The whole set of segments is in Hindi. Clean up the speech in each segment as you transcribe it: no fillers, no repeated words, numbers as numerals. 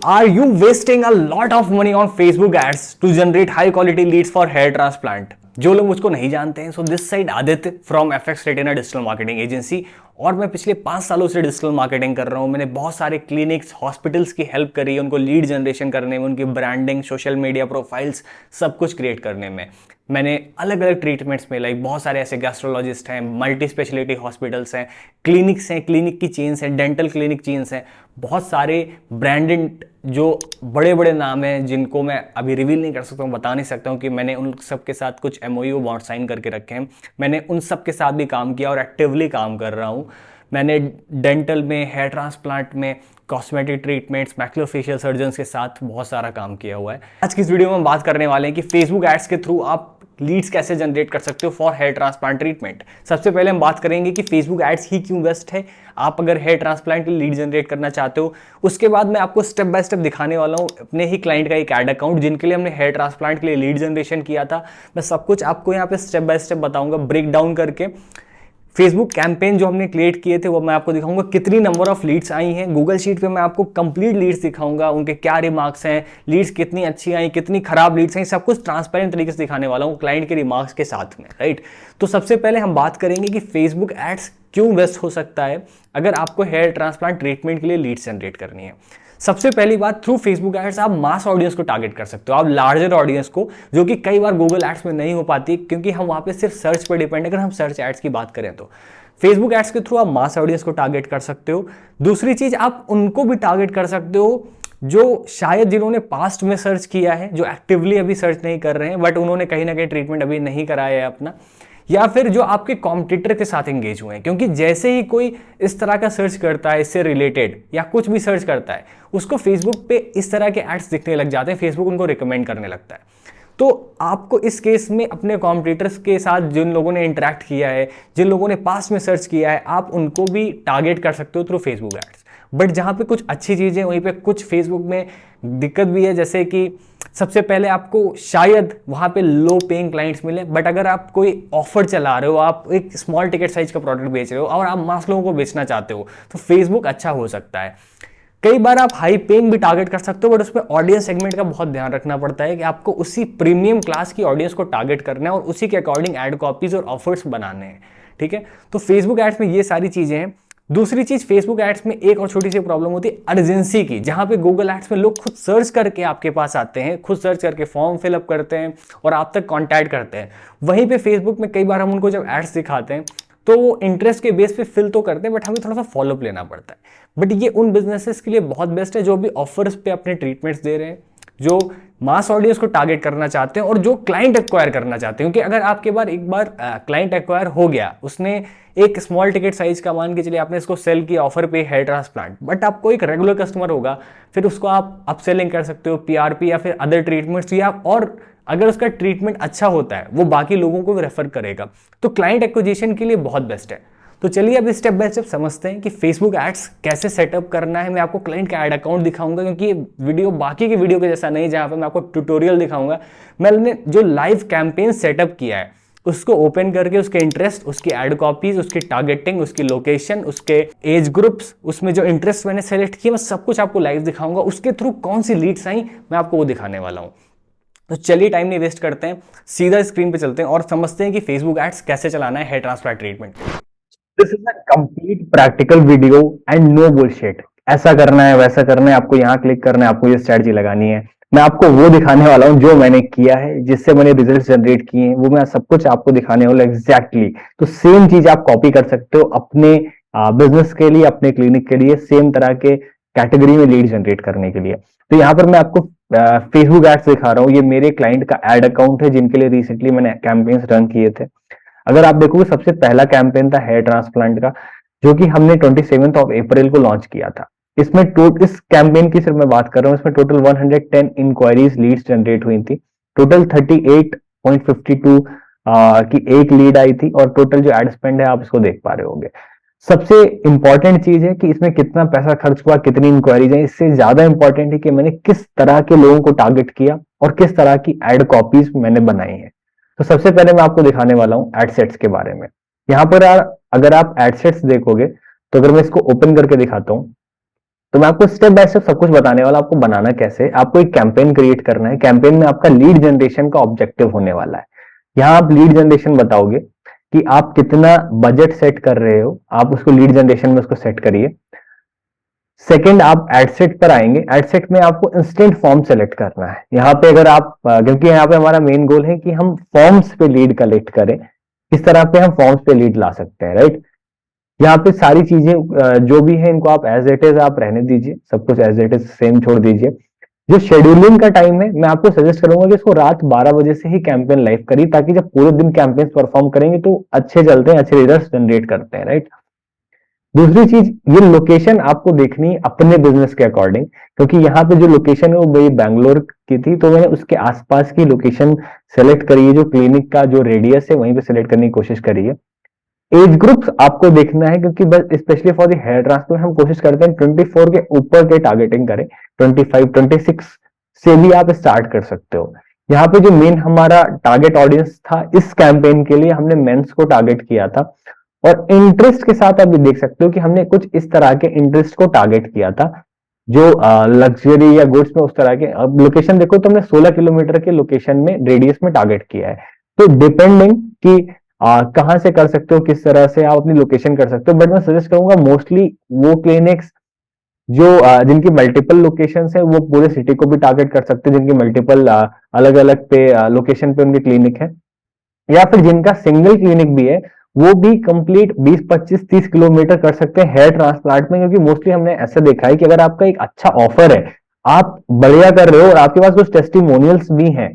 Are you wasting a lot of money on Facebook ads to generate high quality leads for hair transplant? जो लोग मुझको नहीं जानते हैं, so this side Aditya from FX retina digital marketing agency. और मैं पिछले 5 सालों से डिजिटल मार्केटिंग कर रहा हूँ। मैंने बहुत सारे क्लिनिक्स, हॉस्पिटल्स की हेल्प करी है उनको लीड जनरेशन करने में, उनकी ब्रांडिंग, सोशल मीडिया प्रोफाइल्स, सब कुछ क्रिएट करने में। मैंने अलग अलग ट्रीटमेंट्स में, लाइक बहुत सारे ऐसे गैस्ट्रोलॉजिस्ट हैं, मल्टी स्पेशलिटी हॉस्पिटल्स हैं, क्लिनिक्स हैं, क्लिनिक की चेन्स हैं, डेंटल क्लिनिक चेन्स हैं, बहुत सारे ब्रांडेड जो बड़े बड़े नाम हैं जिनको मैं अभी रिवील नहीं कर सकता हूँ, बता नहीं सकता हूँ कि मैंने उन सब के साथ कुछ MOU बॉन्ड साइन करके रखे हैं। मैंने उन सब के साथ भी काम किया और एक्टिवली काम कर रहा हूँ। मैंने डेंटल में, हेयर ट्रांसप्लांट में, कॉस्मेटिक ट्रीटमेंट्स, मैक्सिलोफेशियल सर्जन्स के साथ बहुत सारा काम किया हुआ है। आज की इस वीडियो में हम बात करने वाले हैं कि फेसबुक एड्स के थ्रू आप लीड्स कैसे जनरेट कर सकते हो फॉर हेयर ट्रांसप्लांट ट्रीटमेंट। सबसे पहले हम बात करेंगे कि फेसबुक एड्स ही क्यों बेस्ट है आप अगर हेयर ट्रांसप्लांट के लिए लीड जनरेट करना चाहते हो। उसके बाद मैं आपको स्टेप बाय स्टेप दिखाने वाला हूं अपने ही क्लाइंट का एक एड अकाउंट जिनके लिए हमने हेयर ट्रांसप्लांट के लिए लीड जनरेशन किया था। मैं सब कुछ आपको यहाँ पे स्टेप बाय स्टेप बताऊंगा, ब्रेक डाउन करके। फेसबुक कैंपेन जो हमने क्रिएट किए थे वो मैं आपको दिखाऊंगा, कितनी नंबर ऑफ लीड्स आई हैं। गूगल शीट पे मैं आपको कंप्लीट लीड्स दिखाऊंगा, उनके क्या रिमार्क्स हैं, लीड्स कितनी अच्छी आई, कितनी खराब लीड्स हैं, सब कुछ ट्रांसपेरेंट तरीके से दिखाने वाला हूं क्लाइंट के रिमार्क्स के साथ में, राइट। तो सबसे पहले हम बात करेंगे कि फेसबुक एड्स क्यों बेस्ट हो सकता है अगर आपको हेयर ट्रांसप्लांट ट्रीटमेंट के लिए लीड्स जनरेट करनी है। सबसे पहली बात, थ्रू फेसबुक एड्स आप मास ऑडियंस को टारगेट कर सकते हो, आप लार्जर ऑडियंस को, जो कि कई बार गूगल एड्स में नहीं हो पाती क्योंकि हम वहां पे सिर्फ सर्च पर डिपेंड। अगर हम सर्च एड्स की बात करें तो फेसबुक एड्स के थ्रू आप मास ऑडियंस को टारगेट कर सकते हो। दूसरी चीज, आप उनको भी टारगेट कर सकते हो जो शायद जिन्होंने पास्ट में सर्च किया है, जो एक्टिवली अभी सर्च नहीं कर रहे हैं बट उन्होंने कहीं ना कहीं ट्रीटमेंट अभी नहीं कराया है अपना, या फिर जो आपके कॉम्पिटिटर के साथ एंगेज हुए हैं। क्योंकि जैसे ही कोई इस तरह का सर्च करता है, इससे रिलेटेड या कुछ भी सर्च करता है, उसको फेसबुक पे इस तरह के एड्स दिखने लग जाते हैं, फेसबुक उनको रिकमेंड करने लगता है। तो आपको इस केस में अपने कॉम्पिटिटर्स के साथ जिन लोगों ने इंटरेक्ट किया है, जिन लोगों ने पास्ट में सर्च किया है, आप उनको भी टारगेट कर सकते हो थ्रू फेसबुक एड्स। बट जहाँ पे कुछ अच्छी चीज़ें, वहीं पे कुछ फेसबुक में दिक्कत भी है, जैसे कि सबसे पहले आपको शायद वहाँ पे लो पेइंग क्लाइंट्स मिले। बट अगर आप कोई ऑफर चला रहे हो, आप एक स्मॉल टिकट साइज का प्रोडक्ट बेच रहे हो और आप मास लोगों को बेचना चाहते हो, तो फेसबुक अच्छा हो सकता है। कई बार आप हाई पेइंग भी टारगेट कर सकते हो, बट उसमें ऑडियंस सेगमेंट का बहुत ध्यान रखना पड़ता है कि आपको उसी प्रीमियम क्लास की ऑडियंस को टारगेट करना है और उसी के अकॉर्डिंग एड कॉपीज और ऑफर्स बनाने हैं, ठीक है। तो फेसबुक एड्स में ये सारी चीजें हैं। दूसरी चीज, फेसबुक एड्स में एक और छोटी सी प्रॉब्लम होती है अर्जेंसी की। जहां पे गूगल एड्स में लोग खुद सर्च करके आपके पास आते हैं, खुद सर्च करके फॉर्म फिलअप करते हैं और आप तक कॉन्टैक्ट करते हैं। वहीं पे फेसबुक में कई बार हम उनको जब एड्स दिखाते हैं तो वो इंटरेस्ट के बेस पे फिल तो करते हैं, बट हमें थोड़ा सा फॉलोअप लेना पड़ता है। बट ये उन बिजनेसेस के लिए बहुत बेस्ट है जो भी ऑफर्स पे अपने ट्रीटमेंट्स दे रहे हैं, जो मास ऑडियंस को टारगेट करना चाहते हैं और जो क्लाइंट एक्वायर करना चाहते हैं। क्योंकि अगर आपके बार एक बार क्लाइंट एक्वायर हो गया, उसने एक स्मॉल टिकट साइज का, मान के चलिए आपने इसको सेल किया ऑफर पे हेयर ट्रांसप्लांट, बट आपको एक रेगुलर कस्टमर होगा, फिर उसको आप अपसेलिंग कर सकते हो, PRP या फिर अदर ट्रीटमेंट्स, या और अगर उसका ट्रीटमेंट अच्छा होता है वो बाकी लोगों को भी रेफर करेगा। तो क्लाइंट एक्विजिशन के लिए बहुत बेस्ट है। तो चलिए अब स्टेप बाय स्टेप समझते हैं कि फेसबुक एड्स कैसे सेटअप करना है। मैं आपको क्लाइंट का एड अकाउंट दिखाऊंगा, क्योंकि ये वीडियो बाकी की वीडियो के जैसा नहीं जहां पर मैं आपको ट्यूटोरियल दिखाऊंगा। मैंने जो लाइव कैंपेन सेटअप किया है उसको ओपन करके उसके इंटरेस्ट, उसकी एड कॉपीज, उसकी टारगेटिंग, उसकी लोकेशन, उसके एज ग्रुप्स, उसमें जो इंटरेस्ट मैंने सेलेक्ट किया, मैं सब कुछ आपको लाइव दिखाऊंगा। उसके थ्रू कौन सी लीड्स आई मैं आपको वो दिखाने वाला हूँ। तो चलिए टाइम नहीं वेस्ट करते हैं, सीधा स्क्रीन पे चलते हैं और समझते हैं कि फेसबुक एड्स कैसे चलाना है hair transplant treatment. This is a complete practical video and no bullshit. ऐसा करना है, वैसा करना है, आपको यहाँ क्लिक करना है, आपको ये स्ट्रेटजी लगानी है। मैं आपको वो दिखाने वाला हूँ जो मैंने किया है, जिससे मैंने रिजल्ट जनरेट किए हैं, वो मैं सब कुछ आपको दिखाने वाला एग्जैक्टली। तो सेम चीज आप कॉपी कर सकते हो अपने बिजनेस के लिए, अपने क्लिनिक के लिए, सेम तरह के कैटेगरी में लीड जनरेट करने के लिए। तो यहाँ पर मैं आपको फेसबुक एड्स दिखा रहा हूँ। ये मेरे क्लाइंट का एड अकाउंट है जिनके लिए रिसेंटली मैंने कैंपेन्स रन किए थे। अगर आप देखोगे, सबसे पहला कैंपेन था हेयर ट्रांसप्लांट का, जो कि हमने 27 अप्रैल को लॉन्च किया था। इसमें इस कैंपेन की सिर्फ मैं बात कर रहा हूँ, इसमें टोटल 110 इंक्वायरीज लीड्स जनरेट हुई थी। टोटल 38.52 की एक लीड आई थी और टोटल जो एड स्पेंड है आप इसको देख पा रहे होंगे। सबसे इंपॉर्टेंट चीज है कि इसमें कितना पैसा खर्च हुआ, कितनी इंक्वायरीज है। इससे ज्यादा इंपॉर्टेंट है कि मैंने किस तरह के लोगों को टारगेट किया और किस तरह की एड कॉपीज मैंने बनाई है। तो सबसे पहले मैं आपको दिखाने वाला हूं एडसेट्स के बारे में। यहाँ पर अगर आप एडसेट्स देखोगे, तो अगर मैं इसको ओपन करके दिखाता हूं, तो मैं आपको स्टेप बाय स्टेप सब कुछ बताने वाला, आपको बनाना कैसे। आपको एक कैंपेन क्रिएट करना है, कैंपेन में आपका लीड जनरेशन का ऑब्जेक्टिव होने वाला है। यहाँ आप लीड जनरेशन बताओगे कि आप कितना बजट सेट कर रहे हो, आप उसको लीड जनरेशन में उसको सेट करिए। सेकंड, आप एडसेट पर आएंगे। एडसेट में आपको इंस्टेंट फॉर्म सेलेक्ट करना है। यहाँ पे अगर आप क्योंकि यहाँ पे हमारा मेन गोल है कि हम फॉर्म्स पे लीड कलेक्ट करें, किस तरह पे हम फॉर्म्स पे लीड ला सकते हैं, राइट। यहाँ पे सारी चीजें जो भी है इनको आप एज इट इज आप रहने दीजिए, सब कुछ एज इट इज सेम छोड़ दीजिए। जो शेड्यूलिंग का टाइम है, मैं आपको सजेस्ट करूंगा कि इसको रात 12 बजे से ही कैंपेन लाइव करिए, ताकि जब पूरे दिन कैंपेन परफॉर्म करेंगे तो अच्छे चलते हैं, अच्छे रिजल्ट जनरेट करते हैं, राइट। दूसरी चीज, ये लोकेशन आपको देखनी है अपने बिजनेस के अकॉर्डिंग, क्योंकि यहाँ पे जो लोकेशन है वो भाई बैंगलोर की थी, तो मैंने उसके आसपास की लोकेशन सेलेक्ट करी है। जो क्लिनिक का जो रेडियस है वहीं पे सेलेक्ट करने की कोशिश करी है। एज ग्रुप्स आपको देखना है, क्योंकि बस specially for the hair transplant हम कोशिश करते हैं 24 के ऊपर के टारगेटिंग करें। 25 26 से भी आप स्टार्ट कर सकते हो। यहाँ पे जो मेन हमारा टारगेट ऑडियंस था इस कैंपेन के लिए, हमने मेंस को टारगेट किया था। और इंटरेस्ट के साथ आप भी देख सकते हो कि हमने कुछ इस तरह के इंटरेस्ट को टारगेट किया था, जो लग्जरी या गुड्स में उस तरह के। अब लोकेशन देखो तो हमने 16 किलोमीटर के लोकेशन में रेडियस में टारगेट किया है। तो डिपेंडिंग कि कहां से कर सकते हो, किस तरह से आप अपनी लोकेशन कर सकते हो, बट मैं सजेस्ट करूंगा मोस्टली वो क्लिनिक्स जो जिनकी मल्टीपल लोकेशंस है, वो पूरे सिटी को भी टारगेट कर सकते हैं, जिनकी मल्टीपल अलग अलग पे लोकेशन पे उनकी क्लिनिक है, या फिर जिनका सिंगल क्लिनिक भी है, वो भी कंप्लीट 20 25 30 किलोमीटर कर सकते हैं हेयर ट्रांसप्लांट में। क्योंकि मोस्टली हमने ऐसा देखा है कि अगर आपका एक अच्छा ऑफर है, आप बढ़िया कर रहे हो और आपके पास कुछ टेस्टिमोनियल्स भी हैं,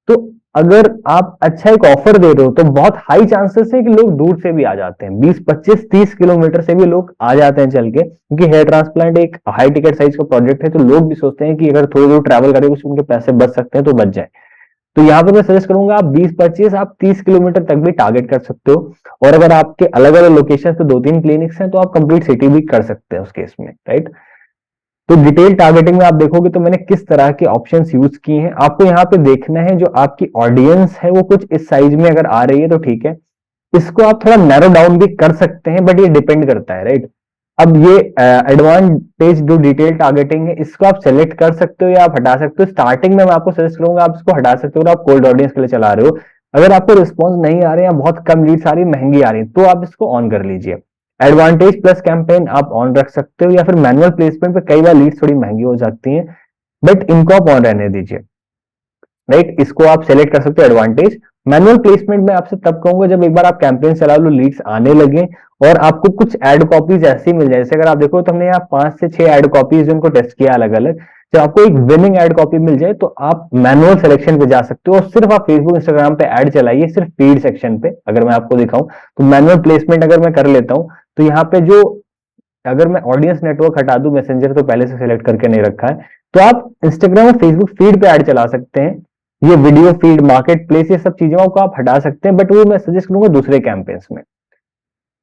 तो अगर आप अच्छा एक ऑफर दे रहे हो तो बहुत हाई चांसेस है कि लोग दूर से भी आ जाते हैं। 20 25 30 किलोमीटर से भी लोग आ जाते हैं चल के, क्योंकि हेयर ट्रांसप्लांट एक हाई टिकट साइज का प्रोजेक्ट है। तो लोग भी सोचते हैं कि अगर थोड़ी दूर ट्रैवल करें कुछ उनके पैसे बच सकते हैं तो बच जाए। तो यहाँ पर मैं सजेस्ट करूंगा आप 20 25 आप 30 किलोमीटर तक भी टारगेट कर सकते हो। और अगर आपके अलग अलग लोकेशन पे 2 3 क्लिनिक्स हैं तो आप कंप्लीट सिटी भी कर सकते हैं उस केस में, राइट। तो डिटेल टारगेटिंग में आप देखोगे तो मैंने किस तरह के ऑप्शंस यूज किए हैं। आपको यहाँ पे देखना है जो आपकी ऑडियंस है वो कुछ इस साइज में अगर आ रही है तो ठीक है, इसको आप थोड़ा नैरो डाउन भी कर सकते हैं, बट ये डिपेंड करता है, राइट। अब ये एडवांटेज जो डिटेल टारगेटिंग है, इसको आप सेलेक्ट कर सकते हो या आप हटा सकते हो। स्टार्टिंग में मैं आपको सजेस्ट करूंगा आप इसको हटा सकते हो, आप कोल्ड ऑडियंस के लिए चला रहे हो। अगर आपको रिस्पॉन्स नहीं आ रहे हैं, बहुत कम लीड्स आ रही, महंगी आ रही, तो आप इसको ऑन कर लीजिए। एडवांटेज प्लस कैंपेन आप ऑन रख सकते हो, या फिर मैनुअल प्लेसमेंट पे कई बार लीड्स थोड़ी महंगी हो जाती हैं, बट इनको आप ऑन रहने दीजिए, राइट। इसको आप सेलेक्ट कर सकते हो एडवांटेज। मैनुअल प्लेसमेंट में आपसे तब कहूंगा जब एक बार आप कैंपेन चला लो, लीड्स आने लगे और आपको कुछ एड कॉपीज ऐसी मिल जाए। जैसे अगर आप देखो तो हमने यहाँ 5 से 6 एड कॉपीज उनको टेस्ट किया अलग अलग। जब आपको एक विनिंग एड कॉपी मिल जाए तो आप मैनुअल सिलेक्शन पे जा सकते हो और सिर्फ आप फेसबुक इंस्टाग्राम पे एड चलाइए, सिर्फ फीड सेक्शन पे। अगर मैं आपको दिखाऊं तो मैनुअल प्लेसमेंट अगर मैं कर लेता हूं तो यहाँ पे जो, अगर मैं ऑडियंस नेटवर्क हटा दूं, मैसेंजर तो पहले से सिलेक्ट करके नहीं रखा है, तो आप इंस्टाग्राम और फेसबुक फीड पे ऐड चला सकते हैं। ये वीडियो फीड, मार्केट प्लेस, ये सब चीजों को आप हटा सकते हैं, बट वो मैं सजेस्ट करूंगा दूसरे कैंपेन्स में,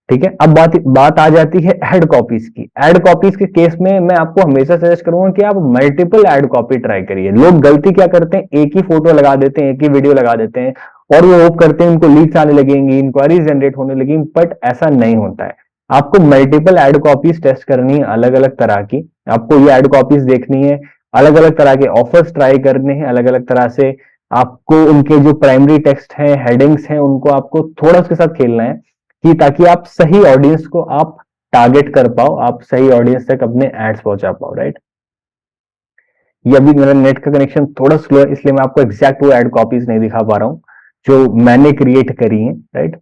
ठीक है। अब बात आ जाती है एड कॉपीज की। एड कॉपीज के केस में मैं आपको हमेशा सजेस्ट करूंगा कि आप मल्टीपल एड कॉपी ट्राई करिए। लोग गलती क्या करते हैं, एक ही फोटो लगा देते हैं, एक ही वीडियो लगा देते हैं और वो होप करते हैं उनको लीड्स आने लगेंगी, इंक्वायरीज जनरेट होने लगेंगी, बट ऐसा नहीं होता है। आपको मल्टीपल एड कॉपीज टेस्ट करनी है, अलग अलग तरह की। आपको ये एड कॉपीज देखनी है, अलग अलग तरह के ऑफर्स ट्राई करने हैं, अलग अलग तरह से आपको उनके जो प्राइमरी टेक्स्ट हैं, हेडिंग्स हैं, उनको आपको थोड़ा उसके साथ खेलना है, कि ताकि आप सही ऑडियंस को आप टारगेट कर पाओ, आप सही ऑडियंस तक अपने एड्स पहुंचा पाओ, राइट। ये अभी मेरा नेट का कनेक्शन थोड़ा स्लो है, इसलिए मैं आपको एग्जैक्ट वो एड कॉपीज नहीं दिखा पा रहा हूं जो मैंने क्रिएट करी है, राइट।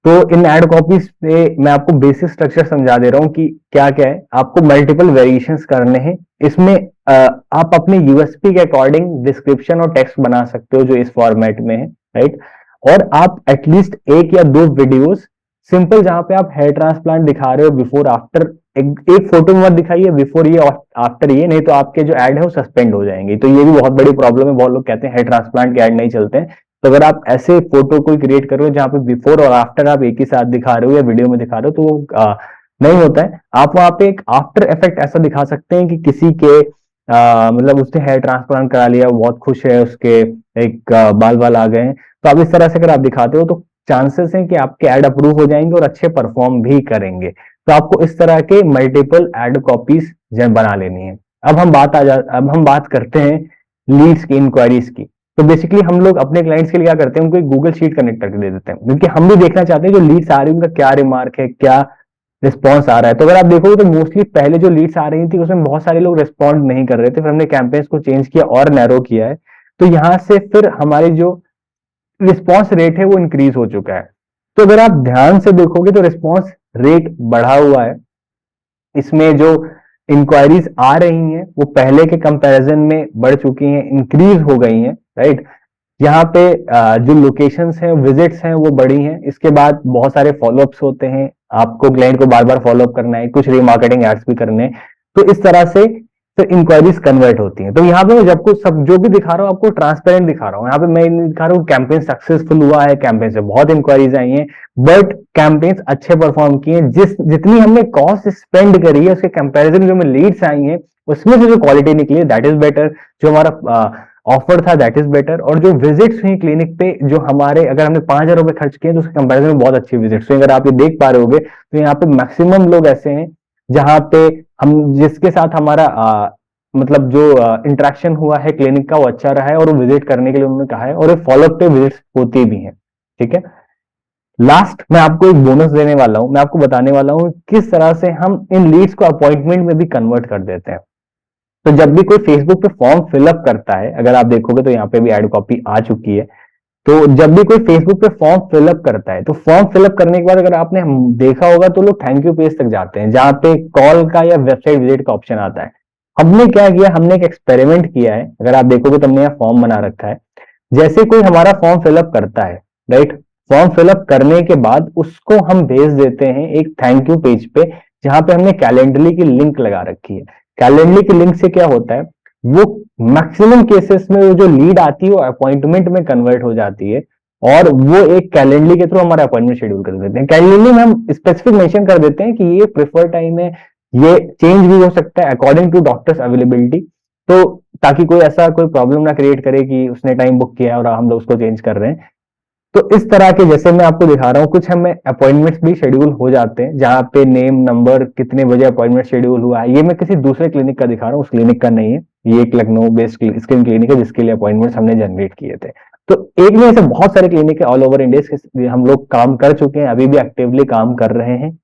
तो इन एड कॉपीज पे मैं आपको बेसिक स्ट्रक्चर समझा दे रहा हूं कि क्या क्या है। आपको मल्टीपल वेरिएशंस करने हैं इसमें। आप अपने यूएसपी के अकॉर्डिंग डिस्क्रिप्शन और टेक्स्ट बना सकते हो जो इस फॉर्मेट में है, राइट। और आप एटलीस्ट 1 या 2 वीडियोस सिंपल, जहां पे आप हेयर ट्रांसप्लांट दिखा रहे हो बिफोर आफ्टर, एक फोटो में मत दिखाइए बिफोर ये और आफ्टर ये, नहीं तो आपके जो एड है वो सस्पेंड हो जाएंगे। तो ये भी बहुत बड़ी प्रॉब्लम है, बहुत लोग कहते हैं हेयर ट्रांसप्लांट के एड नहीं चलते हैं। तो अगर आप ऐसे फोटो कोई क्रिएट कर रहे हो जहां पे बिफोर और आफ्टर आप एक ही साथ दिखा रहे हो या वीडियो में दिखा रहे हो, तो वो नहीं होता है। आप वहां पे एक आफ्टर इफेक्ट ऐसा दिखा सकते हैं कि किसी के मतलब उसने हेयर ट्रांसप्लांट करा लिया, बहुत खुश है, उसके एक बाल बाल आ गए हैं, तो आप इस तरह से अगर आप दिखाते हो तो चांसेस हैं कि आपके ऐड अप्रूव हो जाएंगे और अच्छे परफॉर्म भी करेंगे। तो आपको इस तरह के मल्टीपल एड कॉपीज बना लेनी है। अब हम बात करते हैं लीड्स की, इंक्वायरीज की। तो बेसिकली हम लोग अपने क्लाइंट्स के लिए क्या करते हैं, उनको एक गूगल शीट कनेक्ट करके दे देते हैं, क्योंकि हम भी देखना चाहते हैं जो लीड्स आ रही है उनका क्या रिमार्क है, क्या रिस्पॉन्स आ रहा है। तो अगर आप देखोगे तो मोस्टली पहले जो लीड्स आ रही थी उसमें बहुत सारे लोग रिस्पॉन्ड नहीं कर रहे थे, फिर हमने कैंपेन्स को चेंज किया और नैरो किया है। तो यहां से फिर हमारी जो रिस्पॉन्स रेट है वो इंक्रीज हो चुका है। तो अगर आप ध्यान से देखोगे तो रिस्पॉन्स रेट बढ़ा हुआ है, इसमें जो इंक्वायरीज आ रही हैं वो पहले के कंपैरिजन में बढ़ चुकी हैं, इंक्रीज हो गई हैं, राइट। यहाँ पे जो लोकेशंस हैं, विजिट्स हैं, वो बढ़ी हैं। इसके बाद बहुत सारे फॉलोअप्स होते हैं, आपको क्लाइंट को बार बार फॉलोअप करना है, कुछ रीमार्केटिंग एड्स भी करने हैं। तो इस तरह से फिर इंक्वायरीज कन्वर्ट होती हैं। तो यहाँ पे मैं जब कुछ सब जो भी दिखा रहा हूँ आपको ट्रांसपेरेंट दिखा रहा हूँ। यहाँ पे मैं नहीं दिखा रहा हूँ कैंपेन सक्सेसफुल हुआ है, कैंपेन से बहुत इंक्वायरीज आई हैं, बट कैंपेन्स अच्छे परफॉर्म किए हैं। जितनी हमने कॉस्ट स्पेंड करी है उसके कंपैरिजन जो हमें लीड्स आई हैं उसमें से जो क्वालिटी निकली है दैट इज बेटर, जो हमारा ऑफर था दैट इज बेटर, और जो विजिट्स हुई क्लिनिक पे, जो हमारे अगर हमने 5,000 रुपए खर्च किए तो उसके कंपैरिजन में बहुत अच्छी विजिट्स हुई। अगर आप ये देख पा रहे होगे तो यहाँ पे मैक्सिमम लोग ऐसे हैं जहां पे हम जिसके साथ हमारा मतलब जो इंटरेक्शन हुआ है क्लिनिक का वो अच्छा रहा है, और वो विजिट करने के लिए उन्होंने कहा है, और फॉलोअप पे विजिट्स होती भी हैं। ठीक है, लास्ट मैं आपको एक बोनस देने वाला हूं, मैं आपको बताने वाला हूं किस तरह से हम इन लीड्स को अपॉइंटमेंट में भी कन्वर्ट कर देते हैं। तो जब भी कोई फेसबुक पे फॉर्म फिलअप करता है, अगर आप देखोगे तो यहाँ पे भी एड कॉपी आ चुकी है। तो जब भी कोई फेसबुक पे फॉर्म फिलअप करता है तो फॉर्म फिलअप करने के बाद अगर आपने देखा होगा तो लोग थैंक यू पेज तक जाते हैं जहां पे कॉल का या वेबसाइट विजिट का ऑप्शन आता है। हमने क्या किया, हमने एक एक्सपेरिमेंट किया है। अगर आप देखोगे तो हमने यहाँ फॉर्म बना रखा है। जैसे कोई हमारा फॉर्म फिलअप करता है, राइट, फॉर्म फिलअप करने के बाद उसको हम भेज देते हैं एक थैंक यू पेज पे जहां पे हमने कैलेंडरली की लिंक लगा रखी है। कैलेंडरली की लिंक से क्या होता है, वो मैक्सिमम केसेस में वो जो लीड आती है वो अपॉइंटमेंट में कन्वर्ट हो जाती है, और वो एक कैलेंडरली के थ्रू हमारा अपॉइंटमेंट शेड्यूल कर देते हैं। कैलेंडरली में हम स्पेसिफिक मेंशन कर देते हैं कि ये प्रेफर टाइम है, ये चेंज भी हो सकता है अकॉर्डिंग टू डॉक्टर्स अवेलेबिलिटी, तो ताकि कोई ऐसा कोई प्रॉब्लम ना क्रिएट करे कि उसने टाइम बुक किया है और हम लोग उसको चेंज कर रहे हैं। तो इस तरह के जैसे मैं आपको दिखा रहा हूँ कुछ हमें अपॉइंटमेंट्स भी शेड्यूल हो जाते हैं जहां पे नेम नंबर कितने बजे अपॉइंटमेंट शेड्यूल हुआ है। ये मैं किसी दूसरे क्लिनिक का दिखा रहा हूँ, उस क्लिनिक का नहीं है, ये एक लखनऊ बेस्ड स्किन क्लिनिक है जिसके लिए अपॉइंटमेंट्स हमने जनरेट किए थे। तो एक में ऐसे बहुत सारे क्लिनिक है ऑल ओवर इंडिया, हम लोग काम कर चुके हैं, अभी भी एक्टिवली काम कर रहे हैं।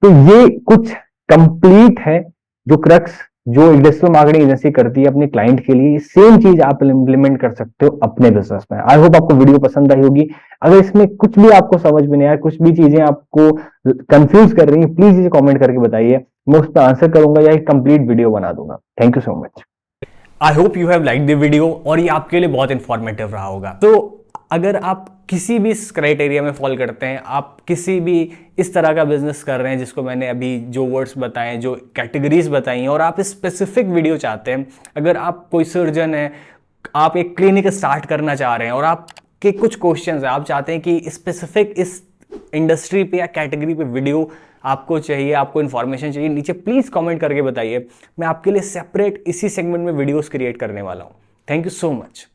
तो ये कुछ कंप्लीट है जो क्रक्स जो डिजिटल मार्केटिंग एजेंसी करती है अपने क्लाइंट के लिए। सेम चीज आप इंप्लीमेंट कर सकते हो अपने बिजनेस में। आई होप आपको वीडियो पसंद आई होगी। अगर इसमें कुछ भी आपको समझ में नहीं आया, कुछ भी चीजें आपको कंफ्यूज कर रही है, प्लीज इसे कमेंट करके बताइए, मैं उस पर आंसर करूंगा या एक कंप्लीट वीडियो बना दूंगा। Thank you so much. I hope you have like the video और ये आपके लिए बहुत इंफॉर्मेटिव रहा होगा। तो अगर आप किसी भी इस क्राइटेरिया में फॉल करते हैं, आप किसी भी इस तरह का बिजनेस कर रहे हैं जिसको मैंने अभी जो वर्ड्स बताए, जो कैटेगरीज बताई हैं, और आप स्पेसिफिक वीडियो चाहते हैं, अगर आप कोई सर्जन है, आप एक क्लिनिक स्टार्ट करना चाह रहे हैं और आपके कुछ क्वेश्चंस हैं, आप चाहते हैं कि स्पेसिफिक इस इंडस्ट्री पे या कैटेगरी पे वीडियो आपको चाहिए, आपको इन्फॉर्मेशन चाहिए, नीचे प्लीज कमेंट करके बताइए। मैं आपके लिए सेपरेट इसी सेगमेंट में वीडियोस क्रिएट करने वाला हूं। Thank you so much.